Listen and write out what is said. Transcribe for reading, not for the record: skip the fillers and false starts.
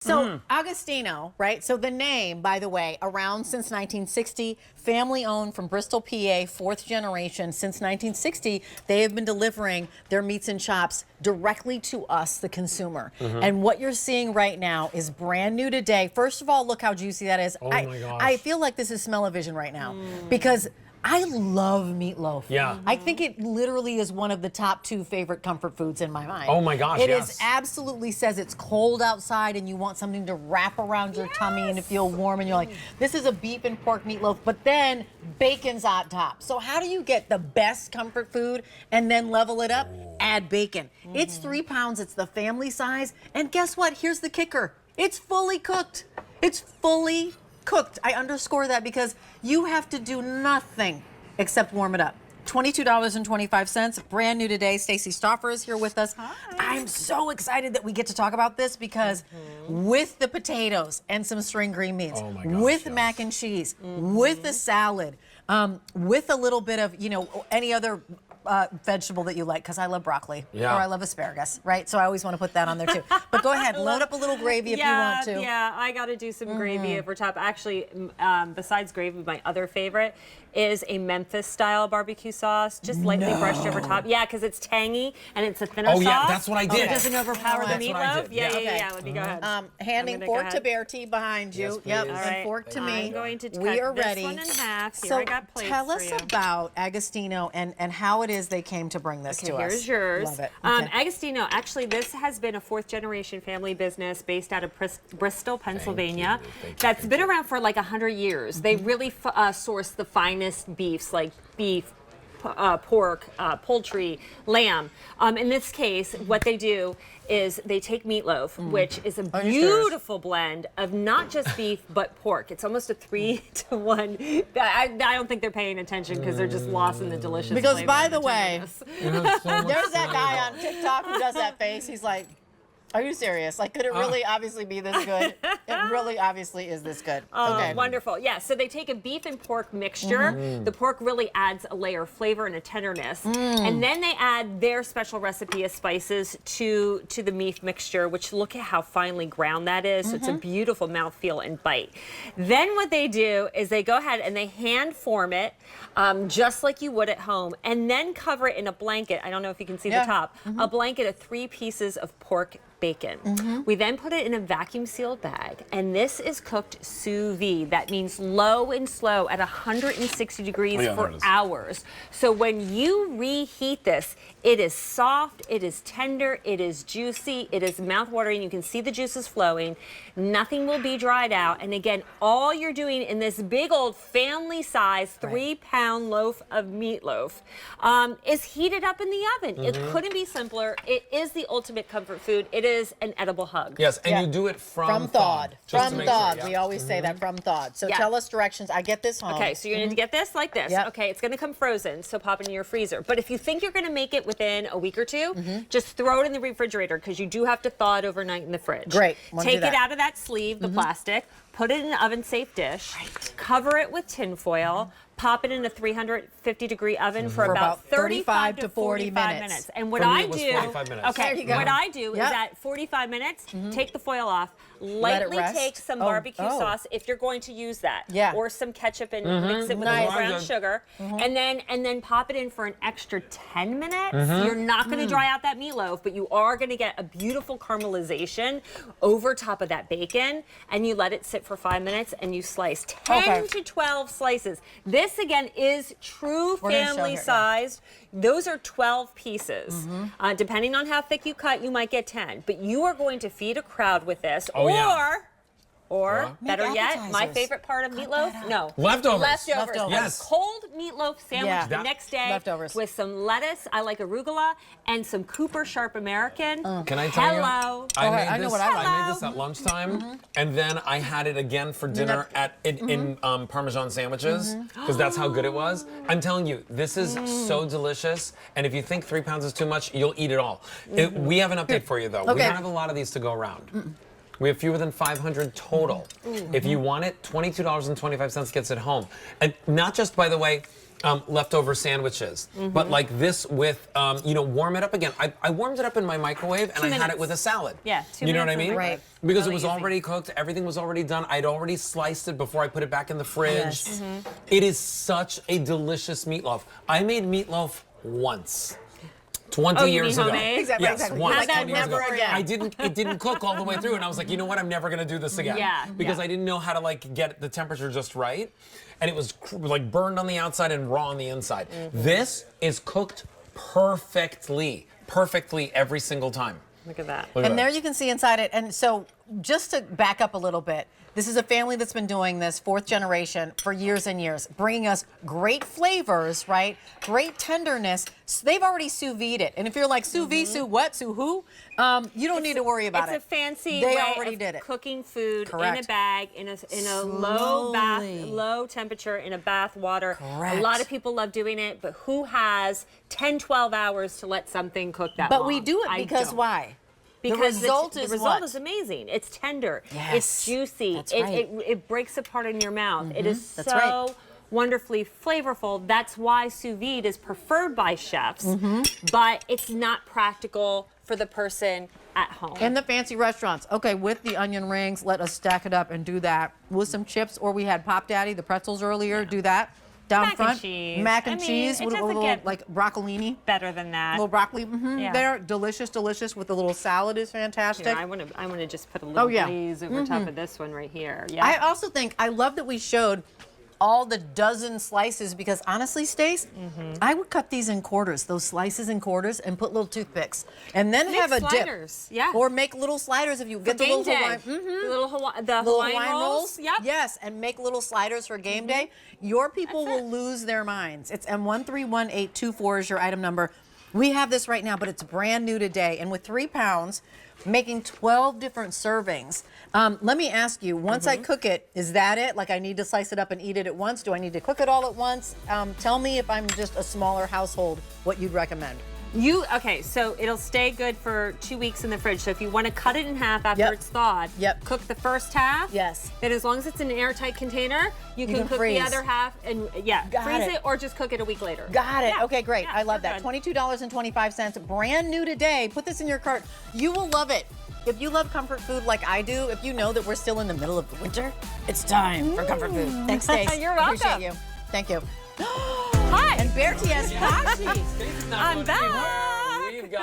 So Agostino, right? So the name, by the way, around since 1960, family owned from Bristol, PA, fourth generation. Since 1960, they have been delivering their meats and chops directly to us, the consumer. And what you're seeing right now is brand new today. First of all, look how juicy that is. Oh my gosh. I feel like this is smell-o-vision right now because I love meatloaf. Yeah. I think it literally is one of the top 2 favorite comfort foods in my mind. Oh my gosh, It yes. is absolutely says it's cold outside and you want something to wrap around your tummy and to feel warm and you're like, this is a beef and pork meatloaf, but then bacon's on top. So how do you get the best comfort food and then level it up? Add bacon. It's 3 pounds, it's the family size, and guess what? Here's the kicker. It's fully cooked. It's fully cooked. I underscore that because you have to do nothing except warm it up. $22.25, brand new today. Stacey Stauffer is here with us. Hi. I'm so excited that we get to talk about this because with the potatoes and some string green beans, Oh my gosh, with yes. mac and cheese, with the salad, with a little bit of, any other vegetable that you like, because I love broccoli or I love asparagus, right? So I always want to put that on there too. But go ahead, load up a little gravy if you want to. Yeah, I got to do some gravy over top. Actually, besides gravy, my other favorite is a Memphis-style barbecue sauce, just lightly brushed over top. Yeah, because it's tangy and it's a thinner sauce. Oh yeah, that's what I did. So it doesn't overpower the That's what I meatloaf. did. Yeah. Let me go ahead. Handing fork to Bear T behind you. Yes, yep, please. and fork to me. I'm going to cut we are this ready. one in half. Here, So I got plates tell for us you. about Agostino and how it is they came to bring this to us. Here's yours. Love it. Agostino, actually, this has been a 4th generation family business based out of Bristol, Pennsylvania. That's been around for like 100 years. They really source the finest beefs, like beef, pork, poultry, lamb. In this case, what they do is they take meatloaf, which is a beautiful blend of not just beef but pork. It's almost a 3-to-1. I don't think they're paying attention because they're just lost in the delicious Because flavor by and the way, tenderness. there's that guy on TikTok who does that face. He's like, are you serious? Like, could it really obviously be this good? It really obviously is this good. Okay. Wonderful. Yeah, so they take a beef and pork mixture. The pork really adds a layer of flavor and a tenderness. And then they add their special recipe of spices to the beef mixture, which look at how finely ground that is. So it's a beautiful mouthfeel and bite. Then what they do is they go ahead and they hand form it just like you would at home and then cover it in a blanket. I don't know if you can see the top. A blanket of 3 pieces of pork bacon. We then put it in a vacuum sealed bag, and this is cooked sous vide. That means low and slow at 160 degrees for hours. So when you reheat this, it is soft, it is tender, it is juicy, it is mouth-watering. You can see the juices flowing. Nothing will be dried out. And again, all you're doing in this big old family-size 3-pound loaf of meatloaf is heated up in the oven. It couldn't be simpler. It is the ultimate comfort food. It is an edible hug. Yes, and you do it from thawed. just to From make thawed. sure, We always say that, from thawed. So tell us directions. I get this home. Okay, so you're going to get this like this. Okay, it's going to come frozen, so pop it in your freezer. But if you think you're going to make it within a week or 2, just throw it in the refrigerator because you do have to thaw it overnight in the fridge. Great. Take it out of that sleeve, the plastic, put it in an oven-safe dish, cover it with tin foil, pop it in a 350-degree oven for about 35 to 45 minutes. And what I do, 45 minutes. okay, what I do is at 45 minutes, take the foil off, lightly take some barbecue sauce if you're going to use that, or some ketchup and mix it with a little brown sugar, and then pop it in for an extra 10 minutes. You're not going to dry out that meatloaf, but you are going to get a beautiful caramelization over top of that bacon, and you let it sit for 5 minutes, and you slice 10 to 12 slices. This again is true family sized. Those are 12 pieces. Depending on how thick you cut, you might get 10. But you are going to feed a crowd with this, or better yet, my favorite part of meatloaf, Leftovers. Leftovers. Yes. A cold meatloaf sandwich the next day with some lettuce, I like arugula, and some Cooper Sharp American. Can I tell you? I know what I like. I made this at lunchtime, and then I had it again for dinner in Parmesan sandwiches, because that's how good it was. I'm telling you, this is so delicious, and if you think 3 pounds is too much, you'll eat it all. We have an update for you, though. We don't have a lot of these to go around. We have fewer than 500 total. If you want it, $22.25 gets it home. And not just, by the way, leftover sandwiches. But like this with, warm it up again. I warmed it up in my microwave and I had it with a salad. Yeah, 2 You know what I minutes in mean? the Right. microwave. Because Really it was easy. already cooked, everything was already done. I'd already sliced it before I put it back in the fridge. Yes. It is such a delicious meatloaf. I made meatloaf once. 20 Oh, you years mean ago. homemade? Exactly, Yes, exactly. once, Like that 20 years never ago. again. It didn't cook all the way through, and I was like, you know what? I'm never gonna do this again. Yeah. Because I didn't know how to like get the temperature just right, and it was like burned on the outside and raw on the inside. This is cooked perfectly every single time. Look at that. Look at And that. there you can see inside it. And so just to back up a little bit, this is a family that's been doing this, 4th generation, for years and years, bringing us great flavors, right? Great tenderness. So they've already sous vide it. And if you're like, sous vide, sous what, sous who? You don't need to worry about it. It's a fancy They way already of did it. cooking food in Correct. a bag, in a Slowly. low temperature, in a bath water. Correct. A lot of people love doing it, but who has 10, 12 hours to let something cook that long? But we do it I because don't. why? Because the result the is result what? is amazing. It's tender. Yes, It's juicy. that's it, right. it breaks apart in your mouth. It is that's so right. wonderfully flavorful. That's why sous vide is preferred by chefs, Mm-hmm. but it's not practical for the person at home. In the fancy restaurants. Okay, with the onion rings, let us stack it up and do that. With some chips, or we had Pop Daddy, the pretzels earlier, do that. Down Mac and front, cheese. mac I and mean, cheese it with a doesn't little get- like broccolini. Better than that. Little broccoli, Yeah. They're delicious, delicious. With the little salad is fantastic. Here, I want to just put a little yeah. glaze over top of this one right here. Yeah. I also think, I love that we showed all the dozen slices, because honestly, Stace, I would cut these in quarters, those slices in quarters, and put little toothpicks, and then Make have a sliders, dip. yeah. Or make little sliders if you get the game little day. Hawaiian. The Little Hawaiian rolls. Yep. Yes, and make little sliders for game day. Your people will lose their minds. It's M131824 is your item number. We have this right now, but it's brand new today. And with 3 pounds, making 12 different servings. Let me ask you, once I cook it, is that it? Like I need to slice it up and eat it at once? Do I need to cook it all at once? Tell me, if I'm just a smaller household, what you'd recommend. Okay, so it'll stay good for 2 weeks in the fridge. So if you want to cut it in half after Yep. it's thawed, Yep. cook the first half. Yes. Then as long as it's in an airtight container, you can cook freeze. the other half and Got freeze it. it or just cook it a week later. Got it. Yeah. Okay, great. Yeah, I love you're that. good. $22.25, brand new today. Put this in your cart. You will love it. If you love comfort food like I do, if you know that we're still in the middle of the winter, it's time for comfort food. Thanks, Stace. You're welcome. Appreciate you. Thank you. Hi. And Bertie has Kashi. I'm back.